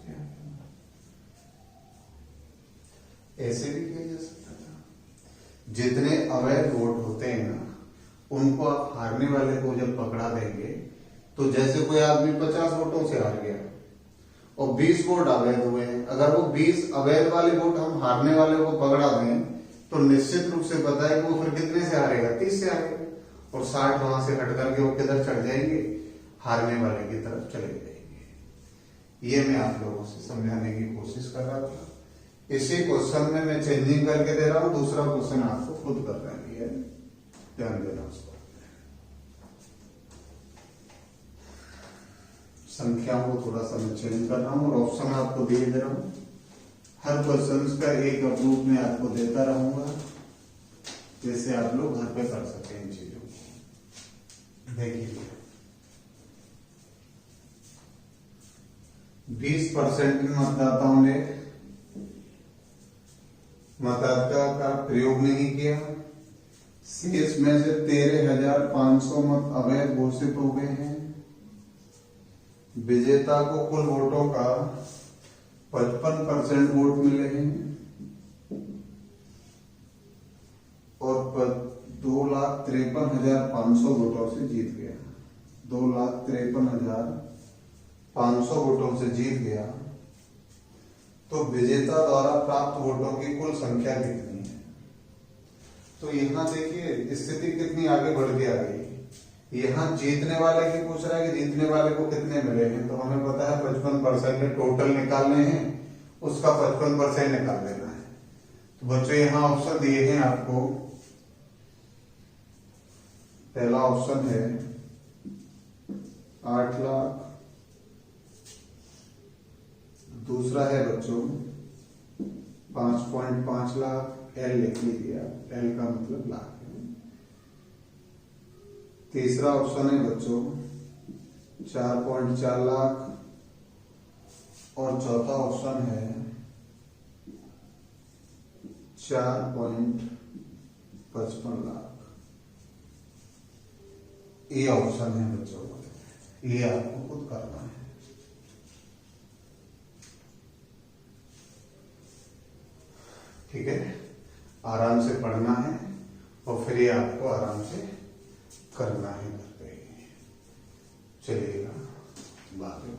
ऐसे भी किया जा सकता था। जितने अवैध वोट होते हैं ना, उनको आप हारने वाले को जब पकड़ा देंगे, तो जैसे कोई आदमी 50 वोटों से हार गया और 20 वोट अवैध हुए हैं, अगर वो 20 अवैध वाले वोट हम हारने वाले को पकड़ा दें, तो निश्चित रूप से पता है कि वो फिर कितने से हारेगा? 30 से हारेगा। और 60 वहां से हट करके वो किधर चढ़ जाएंगे? हारने वाले की तरफ चले जाएंगे। ये मैं आप लोगों से समझाने की कोशिश कर रहा था। इसी क्वेश्चन में मैं चेंजिंग करके दे रहा हूं, दूसरा क्वेश्चन आपको खुद करना है, ध्यान देना उस पर। संख्याओं को थोड़ा सा मैं चेंज कर रहा हूं और ऑप्शन आपको दे रहा हूं। हर क्वेश्चन का एक अप्रूव में आपको देता रहूंगा, जैसे आप लोग घर पे कर सकें इन चीजों को। देखिए 20% मतदाताओं ने मताधिकार का प्रयोग नहीं किया। इसमें से 13,500 मत अवैध घोषित हो गए हैं। विजेता को कुल वोटों का 55% वोट मिले हैं और 2,53,500 वोटों से जीत गया। 2,53,500 वोटों से जीत गया। तो विजेता द्वारा प्राप्त वोटों की कुल संख्या कितनी है? तो यहां देखिए स्थिति कितनी आगे बढ़ के आ गई। यहां जीतने वाले की पूछ रहा है कि जीतने वाले को कितने मिले हैं, तो हमें पता है 55% टोटल निकालने हैं, उसका 55% निकाल लेना है। तो बच्चों यहां ऑप्शन दिए हैं आपको। पहला ऑप्शन है 8 लाख, दूसरा है बच्चों 5.5 लाख, एल लिख लीजिए, एल का मतलब लाख है। तीसरा ऑप्शन है बच्चों 4.4 लाख और चौथा ऑप्शन है 4.55 लाख। ये ऑप्शन है बच्चों, ये आपको खुद करना है। ठीक है, आराम से पढ़ना है और फिर ये आपको आराम से करना है घर पे। चलिएगा बाद में।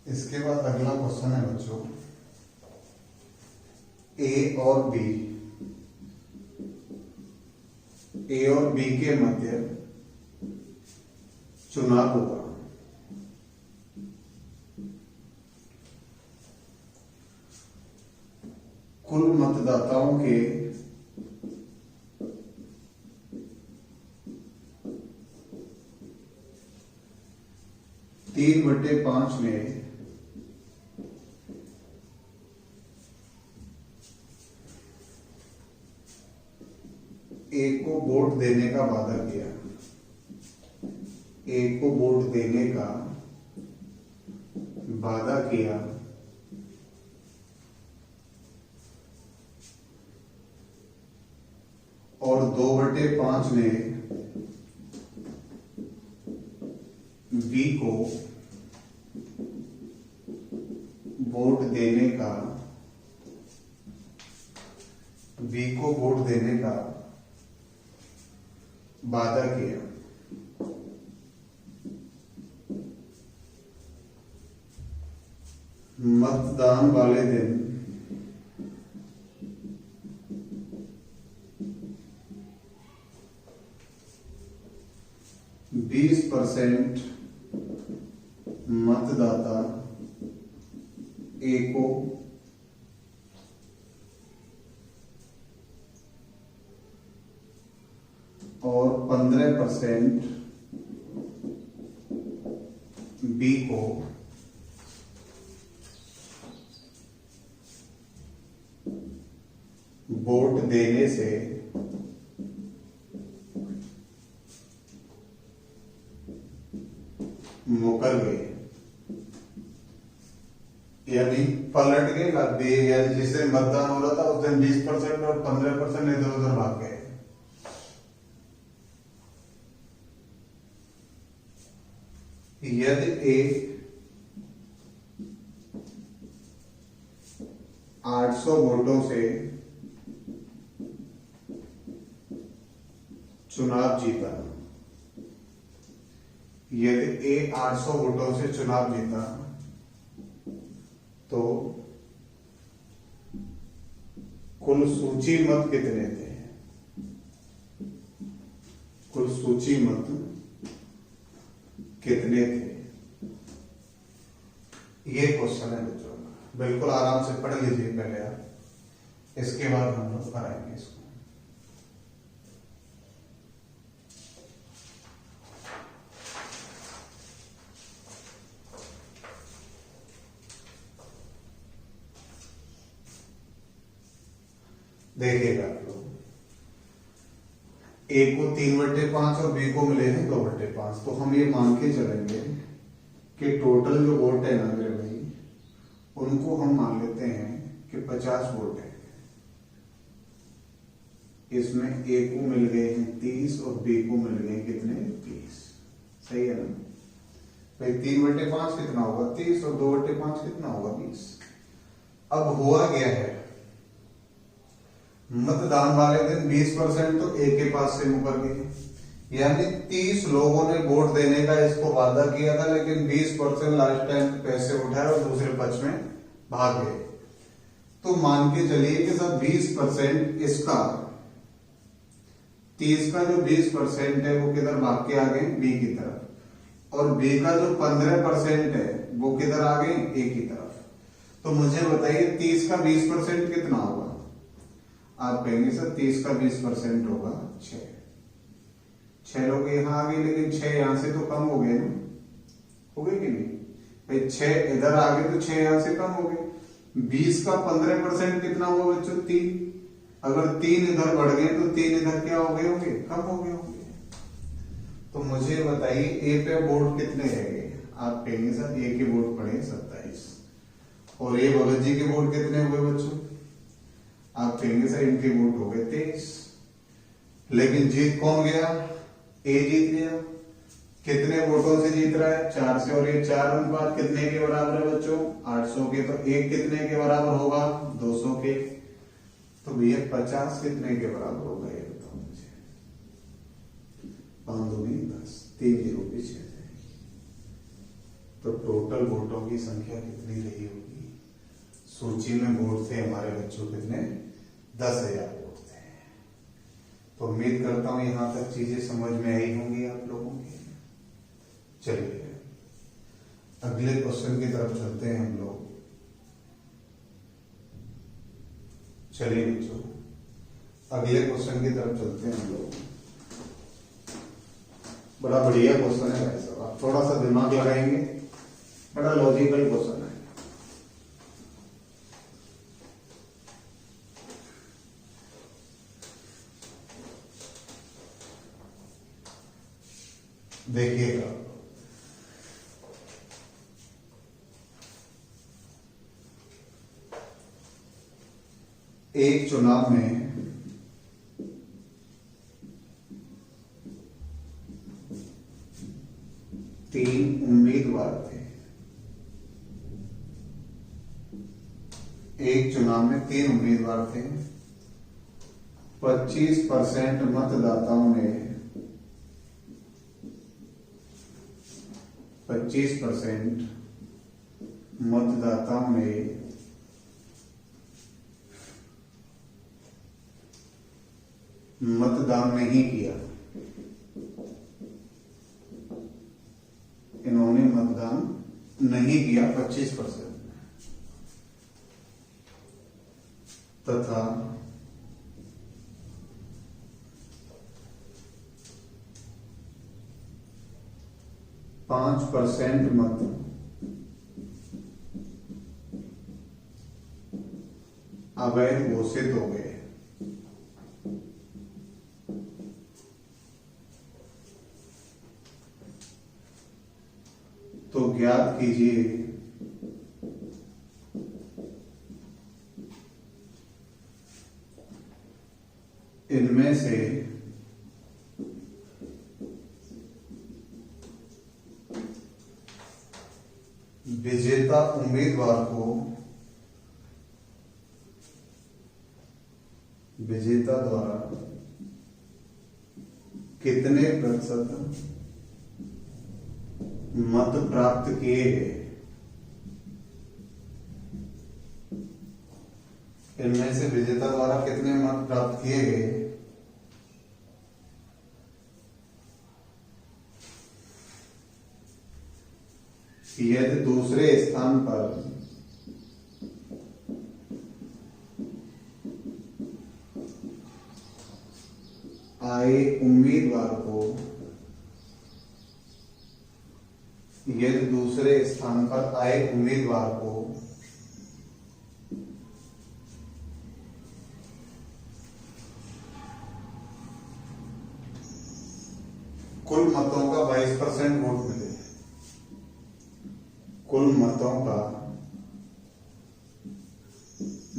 इसके बाद अगला क्वेश्चन है बच्चों, ए और बी के मध्य चुनाव हुआ। कुल मतदाताओं के 3/5 में ए को वोट देने का वादा किया। ए को वोट देने का वादा किया और 2/5 ने बी को वोट देने का वादा किया। मतदान वाले दिन %20 मतदाता ए को और 15% बी को वोट देने से मुकर गए, यानी पलट गए, लग दिए। यानी जिससे मतदान हो रहा था उस दिन 20% और 15% इधर उधर भाग गए। यदि ए 800 वोटों से चुनाव जीता, यदि ए 800 वोटों से चुनाव जीता तो कुल सूची मत कितने थे? कुल सूची मत कितने थे? ये क्वेश्चन है बच्चों, बिल्कुल आराम से पढ़ लीजिए पहले आप, इसके बाद हम लोग कराएंगे इसको। देखिएगा आप लोग, ए को 3/5 और बी को मिले हैं 2/5, तो हम ये मान के चलेंगे कि टोटल जो वोट है ना मेरे भाई, उनको हम मान लेते हैं कि 50 वोट है। इसमें ए को मिल गए हैं 30 और बी को मिल गए कितने? 30। सही है ना भाई? 3/5 कितना होगा? 30 और 2/5 कितना होगा? 20। अब हुआ क्या है, मतदान वाले दिन 20% तो ए के पास से मुकर गए, यानी 30 लोगों ने वोट देने का इसको वादा किया था, लेकिन 20% लास्ट टाइम पैसे उठाए और दूसरे पक्ष में भाग गए। तो मान के चलिए कि सब 20% इसका, 30 का जो 20% है वो किधर भाग के आ गए? बी की तरफ, और बी का जो 15% है वो किधर आ गए? ए की तरफ। तो मुझे बताइए 30 का 20% कितना होगा? आप कहेंगे सर 30 का 20% होगा 6 लोग यहां आ गए, लेकिन 6 यहां से तो कम हो गए ना, हो गए कि नहीं भाई? 6 इधर आ गए तो 6 यहां से कम हो गए। 20 का 15% कितना हुआ बच्चों? 3। अगर 3 इधर बढ़ गए तो 3 इधर क्या हो गए होंगे? कम हो गए होंगे। तो मुझे बताइए ए पे वोट कितने रह गए? आप कहेंगे सर ए के वोट पड़े 27, और ये भगत जी के वोट कितने हुए बच्चों? आप कहेंगे सर इनके वोट हो गए 23, लेकिन जीत कौन गया? ए जीत गया। कितने वोटों से जीत रहा है? 4 से। और ये 4 अनुपात कितने के बराबर है बच्चों? 800 के। तो एक कितने के बराबर होगा? 200 के। तो भैया 50 कितने के बराबर होगा ये बताओ मुझे। 5 दूनी 10, 3 जीरो पीछे जाएगी। तो टोटल वोटों की संख्या कितनी रही होगी? सूची में वोट थे हमारे बच्चों कितने? 10,000 वोट थे। तो उम्मीद करता हूं यहां तक चीजें समझ में आई होंगी आप लोगों की। चलिए अगले क्वेश्चन की तरफ चलते हैं हम लोग। चलिए बच्चों अगले क्वेश्चन की तरफ चलते हैं हम लोग। बड़ा बढ़िया क्वेश्चन है भाई साहब, आप थोड़ा सा दिमाग लगाएंगे, बड़ा लॉजिकल क्वेश्चन है। देखिएगा, एक चुनाव में 3 उम्मीदवार थे। एक चुनाव में 3 उम्मीदवार थे। 25% मतदाताओं ने 25% मतदाताओं ने मतदान नहीं किया। इन्होंने मतदान नहीं किया 25%, तथा 5% मत अवैध घोषित हो गए। तो ज्ञात कीजिए इनमें से विजेता उम्मीदवार को विजेता द्वारा कितने प्रतिशत मत प्राप्त किए गए। इनमें से विजेता द्वारा कितने मत प्राप्त किए गए, यदि दूसरे स्थान पर आए उम्मीदवार को यदि दूसरे स्थान पर आए उम्मीदवार को कुल मतों का 22% वोट मिले। कुल मतों का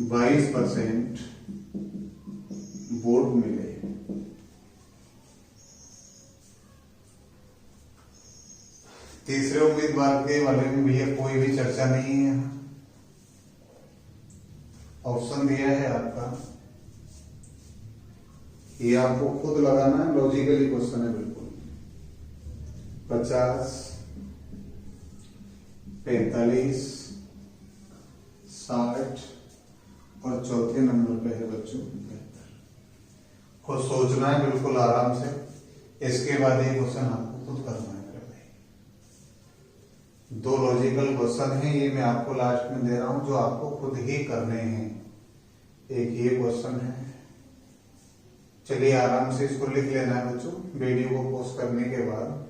22% वोट मिले। तीसरे उम्मीदवार के बारे में भैया कोई भी चर्चा नहीं है। ऑप्शन दिया है आपका, ये आपको खुद लगाना है, लॉजिकली क्वेश्चन है बिल्कुल। 50, 45, 60 और चौथे नंबर पे है बच्चों 72। खुद सोचना है बिल्कुल आराम से, इसके बाद ये क्वेश्चन आपको खुद करना है। 2 लॉजिकल क्वेश्चन हैं, ये मैं आपको लास्ट में दे रहा हूं जो आपको खुद ही करने हैं। एक ये क्वेश्चन है, चलिए आराम से इसको लिख लेना है बच्चों वीडियो को पोस्ट करने के बाद।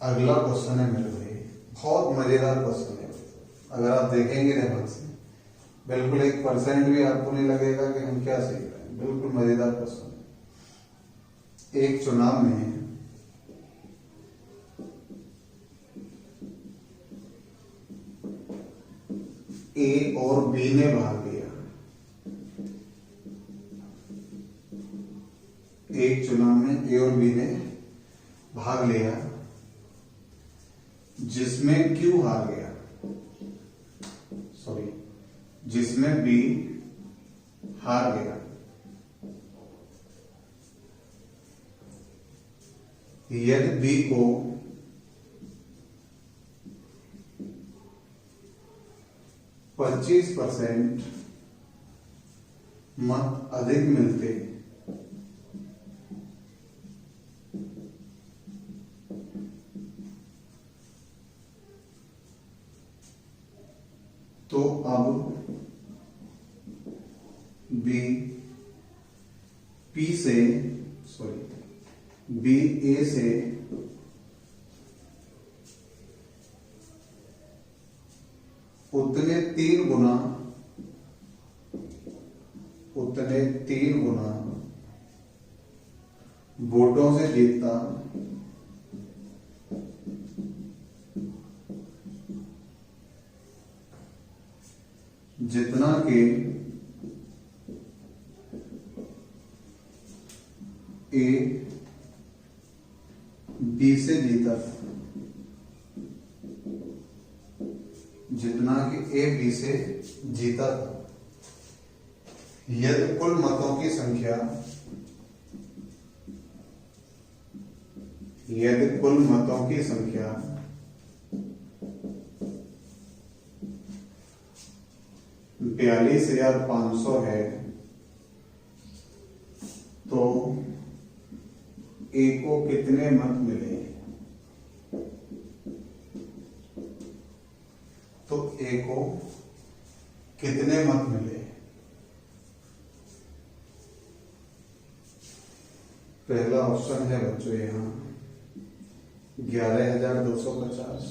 अगला क्वेश्चन है मेरे भाई, बहुत मजेदार क्वेश्चन है। अगर आप देखेंगे ध्यान से, बिल्कुल 1% भी आपको नहीं लगेगा कि हम क्या सीख रहे हैं। बिल्कुल मजेदार क्वेश्चन है। एक चुनाव में ए और बी ने भाग लिया। एक चुनाव में ए और बी ने भाग लिया, जिसमें क्यू हार गया, सॉरी, जिसमें बी हार गया। यदि बी को %25 मत अधिक मिलते तो अब बी पी से, सॉरी, बी ए से उतने 3 गुना वोटों से जीतता जितना कि ए बी से जीता था, जितना कि ए बी से जीता था। यदि कुल मतों की संख्या, यदि कुल मतों की संख्या 42,500 है तो ए को कितने मत मिले? तो ए को कितने मत मिले? पहला ऑप्शन है बच्चों यहां 11,250।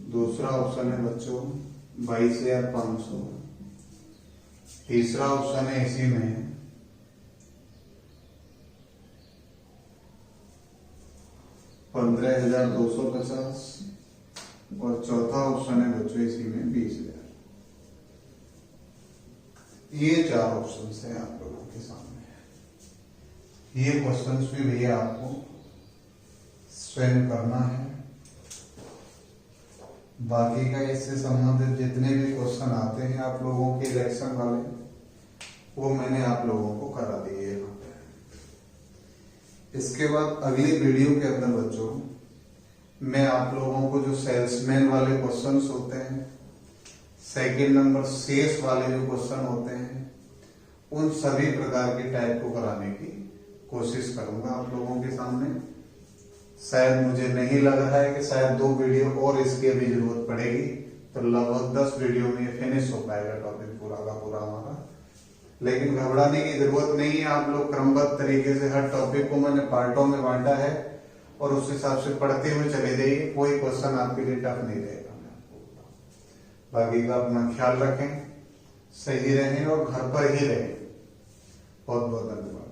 दूसरा ऑप्शन है बच्चों 22,500। तीसरा ऑप्शन है इसी में 15,250 और चौथा ऑप्शन है बच्चों इसी में 20,000। ये 4 ऑप्शन है आप लोगों के सामने। ये क्वेश्चन भी भैया आपको स्वयं करना है। बाकी का इससे संबंधित जितने भी क्वेश्चन आते हैं आप लोगों के इलेक्शन वाले, वो मैंने आप लोगों को करा दिए यहाँ पे। इसके बाद अगली वीडियो के अंदर बच्चों मैं आप लोगों को जो सेल्समैन वाले क्वेश्चंस होते हैं, सेकंड नंबर शेष वाले जो क्वेश्चन होते हैं, उन सभी प्रकार के टाइप को कराने की कोशिश करूंगा आप लोगों के सामने। शायद मुझे नहीं लग रहा है कि शायद 2 वीडियो और इसकी अभी जरूरत पड़ेगी, तो लगभग 10 वीडियो में ये फिनिश हो पाएगा टॉपिक पूरा का पूरा हमारा। लेकिन घबराने की जरूरत नहीं है। आप लोग क्रमबद्ध तरीके से हर टॉपिक को मैंने पार्टों में बांटा है और उस हिसाब से पढ़ते हुए चले जाइए। कोई क्वेश्चन आपके लिए टफ नहीं रहेगा। बाकी का अपना ख्याल रखें, सही रहें और घर पर ही रहें। बहुत बहुत धन्यवाद।